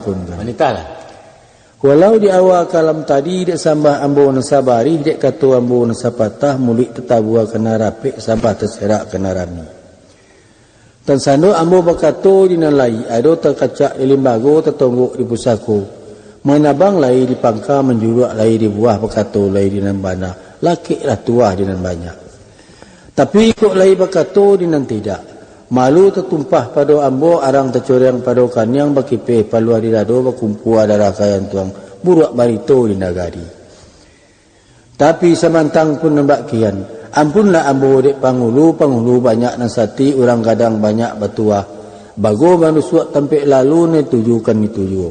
Wanita lah. Walau di awal kalam tadi dek sambah ambo nasabari dek kata ambo nasapatah mulik tetabua kena rapik sambah terserak kena rami. Dan sando ambo bakato dinalai ado terkacak di limbago tertonggok di pusako. Menabang lai di pangka menjurak lai di buah bakato lai di nambana. Laki lah tuah di nan banyak. Tapi kok lai bakato di nan tidak. Malu tertumpah pada ambo arang tercoreng pada kanyang bakipe palua di dado bakumpua darah kayan tuang buruak barito di nagari. Tapi semantang pun nembak kian. Ampunlah ambo dek pangulu banyak nasati orang kadang banyak batuah. Bago manusuak tampik lalu ne tujukan dituju.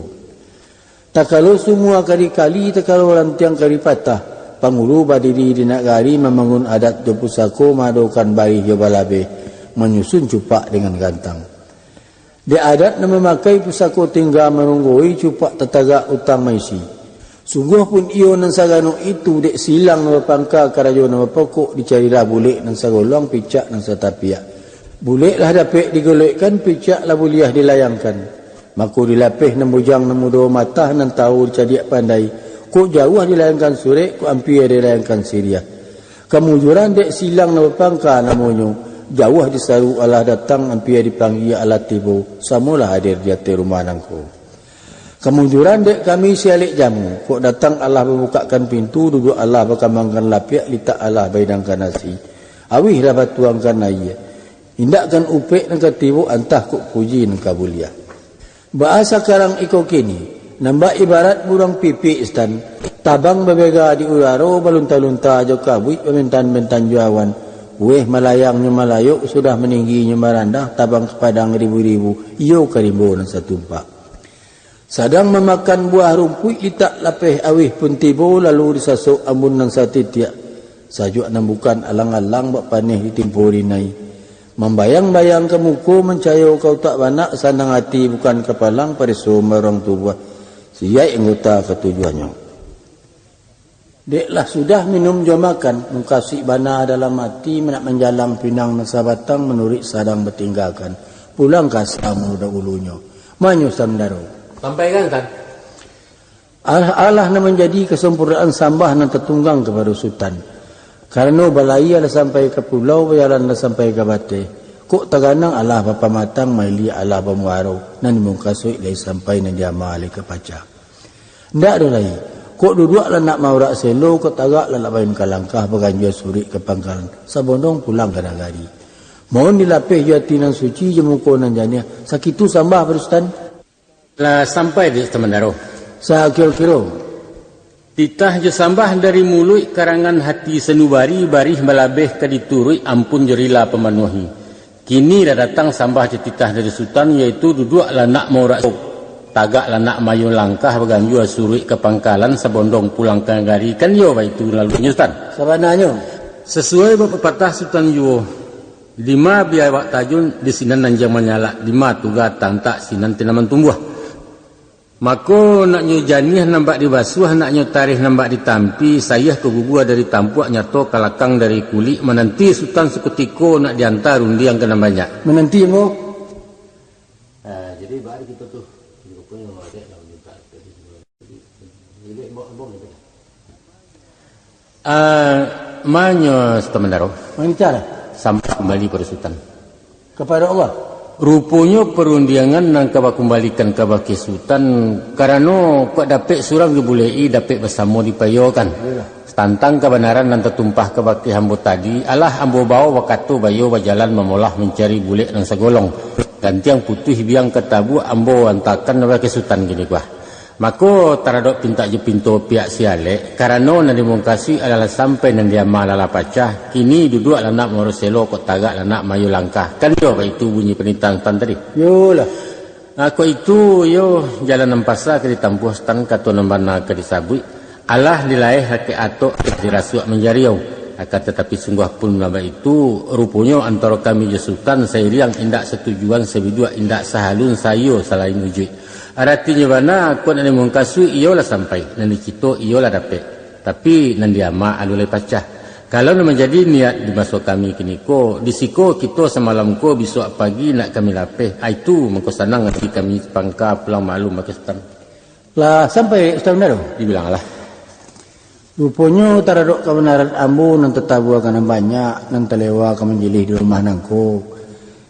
Tak kalau semua kali-kali tak kalau lantiang kali patah. Pangulu badiri di nagari membangun adat do pusako madokan bayi jobalabe. Menyusun cupak dengan gantang. Dia adat nak memakai pusako tinggal menunggui cupak tetagak utang maisi. Sungguh pun iyo nan sagano itu dek silang nama pangka karajo nama pokok dicarilah bulik nan sagolong picak nan satapiak. Buliklah dapik digolekkan picak lah buliah dilayangkan. Maku dilapih nan bujang nan mudo matah nan tahu dicadiak pandai. Kok jauh dilayangkan surek, kok ampir dilayangkan siriah. Kemujuran dek silang nama pangka namonyo. Jauh disaru Allah datang hampir dipanggil Allah tibu samulah hadir di hati rumah nangku. Kemunjuran dek kami sialik jamu kok datang Allah membukakan pintu duduk Allah berkembangkan lapiak litak Allah baidangkan nasi awih dapat tuangkan naya indakkan upek dan ketibu antah kok puji dan kabuliah. Bahasa karang iko kini nambah ibarat burung pipi istan tabang berbega di ularo balunta-lunta joka buik pementan-mentan juawan. Weh malayangnya malayuk sudah meningginya marandah tabang kepadang ribu-ribu iyo karibu dan satumpak. Sadang memakan buah rumput litak lapeh awih pun tibo lalu disasuk ambun dan satitiak. Sajuk nambukan alang-alang bak paneh ditimpuri nai. Membayang-bayang ke muku mencayo kau tak banak sandang hati bukan kepalang pariso merong tubuh. Siai anggota ketujuannya. Deklah sudah minum jom makan, mengkasih bana dalam hati, menak menjalang pinang nasa batang, menurik sadang bertinggalkan. Pulang kasamu dahulunya. Manyusam daro. Sampaikan kan? Allah nak menjadi kesempurnaan sambah nan tertunggang kepada sultan. Karena balai ada sampai ke pulau, bayaran ada sampai ke bate. Kok taganang Allah bapa matang, maili Allah bamuaro. Nan mengkasih dari sampai nan dia mali ke pacar. Ndak ada lagi. Kok duduklah nak maurak selo, kok tagaklah nak main kalangkah berganjua surik ke pangkalan. Sabondong pulang ke nagari. Mohon dilapih jati nan suci jemuko nan jania. Sakitu sambah berustan. Lah sampai di Temandaro. Sakil-kilo. Titah je sambah dari mulut karangan hati senubari barih melabeh ke diturui ampun jerila pemenuhi. Kini dah datang sambah je titah dari sultan yaitu duduklah nak maurak tagak lanak mayu langkah berganjua surui ke pangkalan sabondong pulang ke negari kan yo itu lalu Sultan. Sabananya sesuai berpepatah Sultan yo 5 biawak tajun di sinan nanjang menyala 5 tugatang tak sinan tinaman tumbuh. Mako nak nyo janih nampak dibasuh nak nyo tarikh nampak ditampi sayah kegugua dari tampuak nyato kalakang dari kulit menanti Sultan seketiko nak diantar undi yang kena banyak. Menanti mo. Jadi baru kita tuh Manyo Temandaro Mencara sampai kembali pada Sultan kepada Allah. Rupanya perundiangan nang kaba kembalikan ke baki Sultan karena kok dapat surang dibulei dapat bersama dipayokan. Tantang kebenaran nan tertumpah ke baki hambo tadi alah ambo bawa wakatu bayo berjalan memolah mencari bulik nang segolong. Gantiang putih biang ketabu ambo antakan baki Sultan gini gua. Maka taradok pinta je pintu pihak sialek karena nan dimungkasi adalah sampai nan dia malala pacah kini duduk lanak moroselo kok tagak lanak mayu langkah kan yo itu bunyi penitang tan tadi yo lah aku itu yo jalan empasa ke ditampuh stan kato nambana ke disabui Allah dilaih hake atok dirasuak menjariau akan tetapi sungguh pun nama itu rupanya antara kami je sultan saya yang indak setujuan sebidua indak sahalun sayo selain wujud. Artinya mana aku nak mengkasu iyalah sampai nanti kita iyalah dapat tapi nanti ama alulai pacah Kalau nama jadi niat dimasuk kami kini ko, disiko kita semalam ko besok pagi nak kami lapeh. Itu mengko sanang nanti kami pangka pulang maklum pakai Ustaz. Lah sampai Ustaz benar. Dibilang lah. Rupanya taradok kebenaran ambo nan tetabu akan banyak nan telewa akan menjilih di rumah nangko.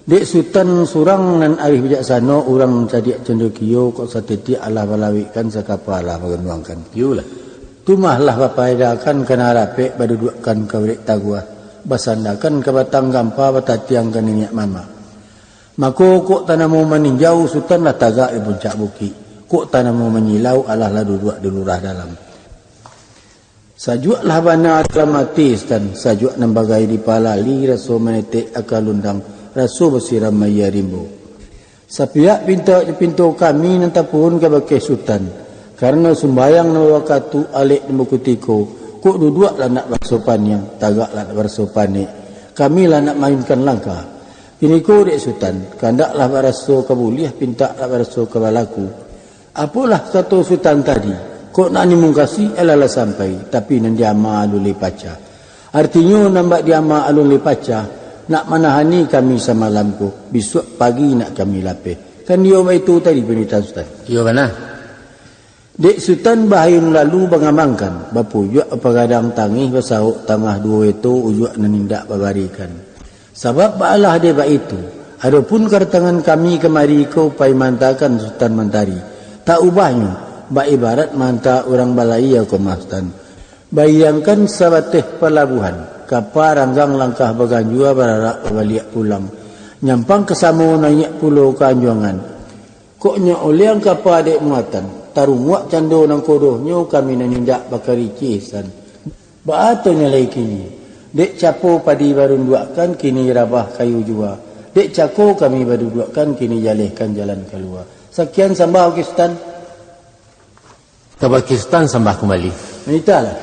Dek sultan surang nan arif bijaksana orang cadiak cendekiyo kok satiti Allah balawikan sakapa Allah mengenuangkan. Yulah. Tumahlah papaidakan kena rapek badudukan kawrik tagwa. Basandakan ke batang gampa batatiang ke ninyak mama. Mako kok tanamu meninjau sultan lah tagak di puncak bukit. Kok tanamu menyilau Allah lah duduk di lurah dalam. Sajuaklah bana atlamatis dan sajuak nambagai di palali raso menetek akal undang raso bersiram maya rimbo. Sapiak pintu kami nantapun ke bakai sultan. Karena sembayang na wakatu alik di mukutiko, kok duduk lah nak bersopan yang tagak lah nak bersopan ni. Kami lah nak mainkan langkah. Ini ko dek sultan, kandak lah beraso kabuliah pinta lah beraso kabalaku. Apalah kata sultan tadi, kok nak nimungkasi elalah sampai, tapi nan diama alun lepaca. Artinya nampak diama alun lepaca, nak manahani kami semalam ko, besok pagi nak kami lapeh. Kan dia itu tadi penitan sultan. Iya mana? Dek sultan bahayun lalu bangamangkan bapujak pagadang tangih basahuk tangah dua itu ujak nanindak babarikan. Sebab baalah dia itu. Adapun kartangan kami kemari kau pai mantakan sultan mentari. Tak ubahnya ba ibarat manta orang balai ya kemastan. Bayangkan sabateh pelabuhan kapal ranggang langkah baganjua bararak balik pulang. Nyampang kesamo naik pulau Kanjuangan. Koknya oleh ang kapal dek muatan. Tarumuak cando nang kodohnya kami nanindak bakari cisan. Baatonya lagi kini. Dek capo padi baru duakan kini rabah kayu jua. Dek cako kami baru duakan kini jalihkan jalan keluar. Sekian sambah Pakistan. Ke Pakistan sambah kembali. Menitalah.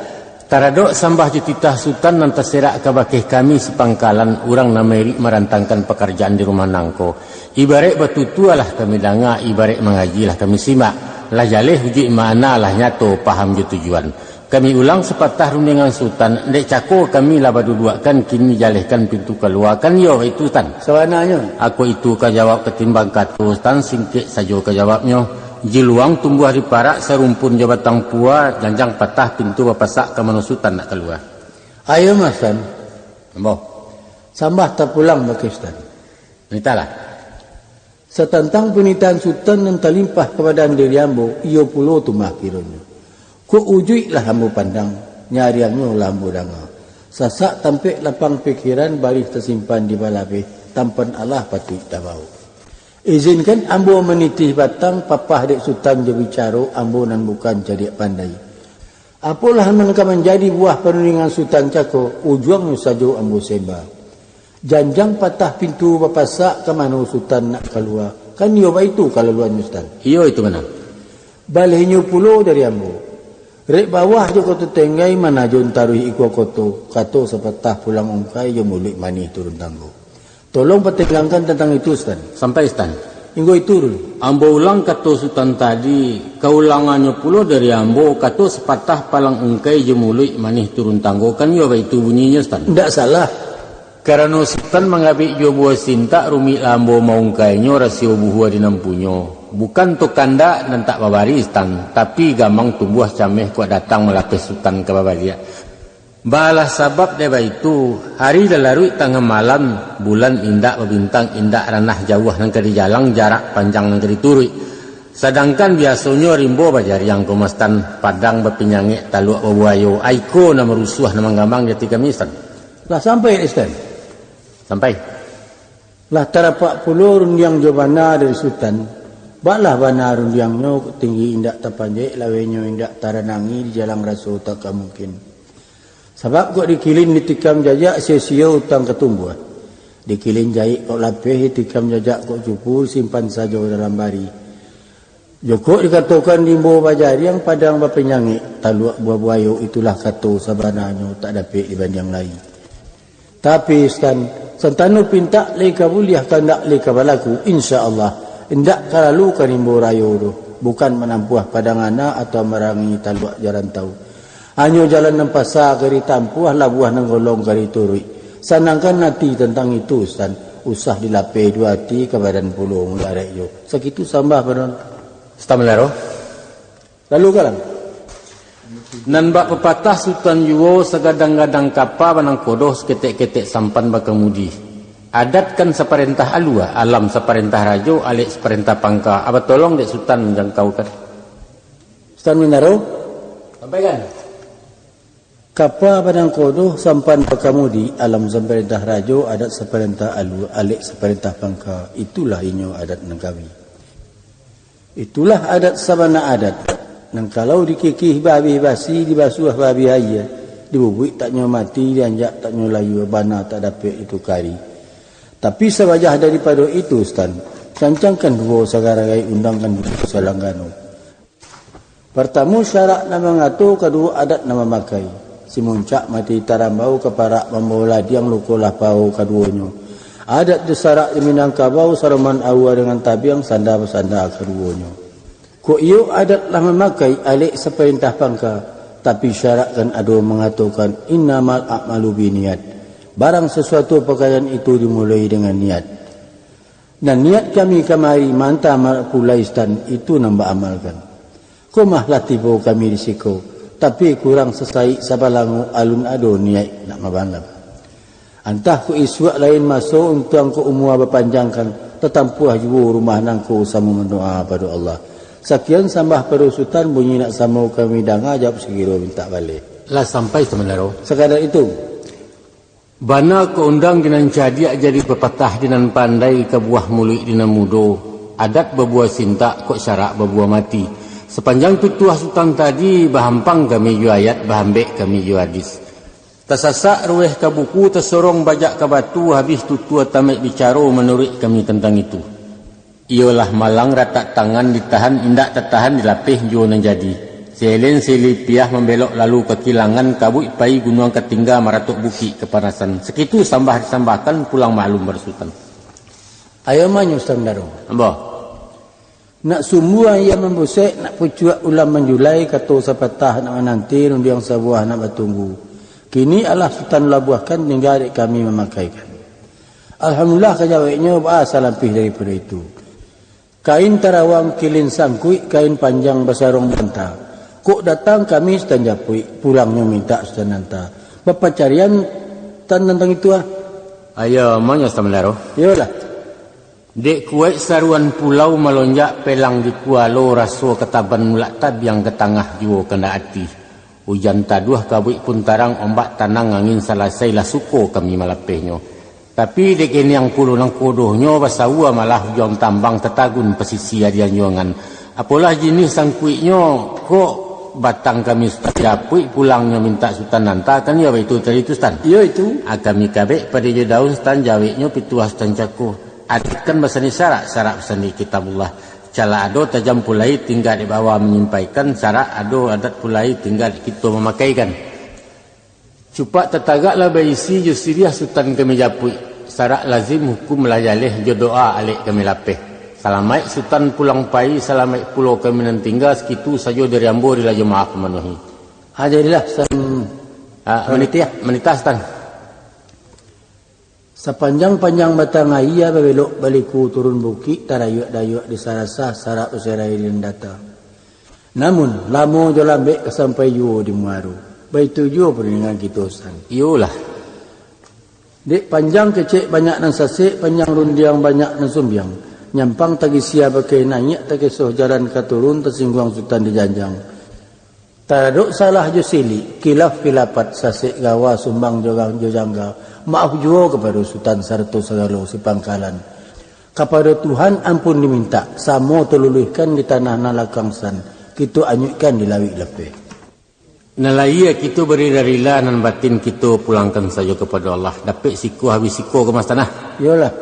Taradok sambah jutitah sultan nan terserak ke bakih kami sepangkalan orang nameri merantangkan pekerjaan di rumah nangko. Ibarat betutualah kami dengar, ibarat mengajilah kami simak. Lah jalih uji mana lah nyato paham je tujuan. Kami ulang sepatah rundingan sultan. Dek cako kami lah baduduakan kini jalihkan pintu keluar. Kan yo itu tan. Sawananya. Aku itu kajawab ketimbang katu tan singkit saja kajawabnya. Jiluang tumbuh di parak serumpun jabatang pua janjang patah pintu bapasak ke manusutan nak keluar. Ayo mas tan. Ambo. Sambah tak pulang Pakistan. Nitalah. Setentang penitaan sultan yang terlimpah kepada diri ambo, iyo pulo tu makironya. Ku ujui lah ambo pandang, nyariangnya lah ambo danga. Sasak tampik lapang pikiran baris tersimpan di balabe, tampan Allah patut tabau. Izinkan ambo menitih batang, papah dek sultan je bicara, ambo nan bukan jadi pandai. Apalah mereka menjadi buah perundingan sultan cako, ujungnya saja ambo sembah. Janjang patah pintu bapasak ke mana sultan nak keluar. Kan iyo itu kalau luar sultan. Iyo itu mana? Balihnya pulau dari ambo. Rek bawah je koto tenggai mana jon taruh ikut koto. Kato sepatah pulang ungkai je mulik manih turun tanggo. Tolong petegangkan tentang itu sultan. Sampai sultan. Inggo itu dulu. Ambo ulang kato sultan tadi. Keulangannya pulau dari ambo kato sepatah palang ungkai je mulik manih turun tanggo. Kan iyo itu bunyinya sultan. Tidak salah. Karena sultan mengambil jo buah sinta rumi lambo maungkainya rasio buah di nampunyo. Bukan to kanda dan tak babari sultan, tapi gamang tumbuh cameh kuat datang melapis sultan ke babalia. Balah sabab deba itu hari lalu tengah malam bulan indak berbintang indak ranah jauh nang kedi jalang jarak panjang nang kedi turui. Sedangkan biasanya rimbo bajar yang komastan padang berpinyangik taluk babuayo aiko na merusuh na manggamang jati kami sultan. Lah sampai sultan. Sampai. Lah tarapak pulau rundiang jobana dari sultan. Baklah bana rundiangnya tinggi indak tapanjek lawenyo indak taranangi di jalan rasul tak mungkin. Sebab kok dikilin ditikam jajak sia-sia utang ketumbuh. Dikilin jahit kok lapeh ditikam jajak kok cupu simpan saja dalam bari. Joko dikatakan di bawah bajar yang padang bapenyangik taluak buah buayo itulah kata sabananya tak dapat dibanding lain. Tapi santanu pinta leka buliah kandak leka balaku insya-Allah indak kalalu kanimbo rayo do bukan menampuah padangana atau merangi taluak jaran tahu. Anyo jalan nang pasar kari tampuah labuah nang golong kari turui. Sanangkan nanti tentang itu Ustaz. Usah dilapai dua hati ke badan pulung larek yo. Segitu sambah badan. Stamelero. Lalu kalang. Nan bak pepatah Sultan Yuwo segadang-gadang kapa banang kodoh seketek-ketek sampan bakemudi. Adat kan seperintah alua, alam seperintah rajo, alik seperintah pangka. Apa tolong dek Sultan menjangkaukan? Ustaz Minaro. Sampaikan. Kapa badang kodoh sampan bakemudi, alam seperintah rajo, adat seperintah alua, alik seperintah pangka. Itulah inyo adat nangkawi. Itulah adat sabana adat. Nang kalau dikikih babi basi, dibasuh babi ayah, dibubuik tak nyo mati, dianjak tak nyo layu, bana tak dapat itu kari. Tapi sewajah daripada itu Ustaz, cancangkan dua sagarai undangkan dua salanggano. Pertama syarat nama ngatur, kedua adat nama makai. Si muncak mati tarambau keparak membawa ladiang lukulah pau keduanya. Adat disarak di Minangkabau Saruman Awa dengan tabiang sanda-sanda keduanya. Kok iyo adatlah memakai alik seperintah pangka, tapi syaratkan adu mengatakan innamal a'malu biniyat. Barang sesuatu perkara itu dimulai dengan niat. Dan niat kami kemari manta amal pulaistan itu nambah amalkan. Kumahlah tiba kami risiko, tapi kurang sesai sabalangu alun ado niat nak mabalap. Antah ku iswak lain masuk untuk angku umua berpanjangkan, tetampuah juga rumah nangku sama mendoa pada Allah. Sekian sambah perusutan bunyi nak sama kami danga jawab segera minta balik. Lah sampai sebenarnya. Sekadar itu. Bana keundang dinan jadi pepatah dinan pandai ke buah mulut dinan mudo. Adat berbuah sinta kok syarak berbuah mati. Sepanjang tutuah sultan tadi bahampang kami ju ayat, bahambek kami ju hadis. Tersasak rueh ke buku, tersorong bajak ke batu, habis tutua tamat bicara menurut kami tentang itu. Ialah malang ratak tangan ditahan, indak tertahan dilapih jua nan jadi. Selen selipiah membelok lalu ke kilangan, kabut pai gunung ketingga maratuk buki kepanasan. Sekitu sambah disambahkan pulang maklum bersultan. Ayo manyu Ustaz Darung. Apa? Nak semua yang membusek, nak pucuak ulam menjulai, kata sepatah nak menanti, nundi yang sebuah nak bertunggu. Kini Allah Sultan labuhkan tinggal kami memakaikan. Alhamdulillah kejawabnya bahasa lebih daripada itu. Kain tarawang kilin sangkui, kain panjang basarong bantah. Kok datang kami Ustaz Japui, pulangnya minta Ustaz Nanta. Bapak carian tentang itu ah. Ayo, mana Ustaz Melaro? Yolah. Dek kuat saruan pulau melonjak pelang di kualo raso ketaban mulak tabiang ke tengah jiwa kena hati. Hujan taduh kabut pun tarang ombak tanang angin salasai lah suko kami malapehnya. Tapi dek ini yang puluh nang kodohnya basawa malah hujan tambang tetagun pesisi adian juangan. Apalah jenis sangkuiknya kok batang kami Japui pulangnya minta Sultan Nanta kan ya itu tadi itu Stan. Iya itu. Kami kabek pada je daun Stan jaweknya pituah Stan Cako. Adkan basani syarat basani kitabullah. Cala ado tajam pulai tinggal di bawah menyampaikan, syarat ado adat pulai tinggal kita memakaikan. Cupak tetagaklah berisi jusiriah Sultan kami Japui. Syarat lazim hukum lajaleh jodoa alik kami lapeh. Salamai Sultan pulang pai, salamai pulau kami nan tinggal sekitu saja dari ambo dilaju maaf memenuhi. Jadilah menitah Stan. Sepanjang-panjang batang ayah belok baliku turun bukit tarayuk-dayuk di sarasah sarap usirai dan data. Namun lama jo lambek sampai juo di Muaru. Baitu juo dengan kita Ustaz. Iyalah. Dek panjang kecek banyak nan sasik, panjang rundiang banyak nan sumbiang. Nyampang tagi sia pakai naik tagi soh jalan katurun tersinggung Sultan di janjang. Taraduk salah jo sili, kilaf kilapat sasik gawa sumbang jogang jojangga. Maaf juga kepada Sultan Sarto Segalo si Pangkalan. Kepada Tuhan ampun diminta, samo teluluhkan di tanah nalakangsan, kita anyutkan di lawik lepeh. Nalaya kita beri darila nan batin kita pulangkan saja kepada Allah. Dapat siku habis siku ke mas tanah. Yolah.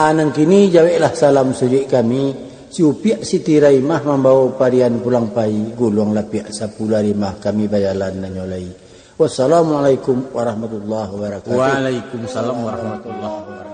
Anang kini jawablah salam sujud kami. Si upiak Siti Raimah membawa parian pulang pai, gulung lapiak sapula rimah kami bayalan nanyolai. Wassalamualaikum warahmatullahi wabarakatuh. Waalaikumsalam warahmatullahi wabarakatuh.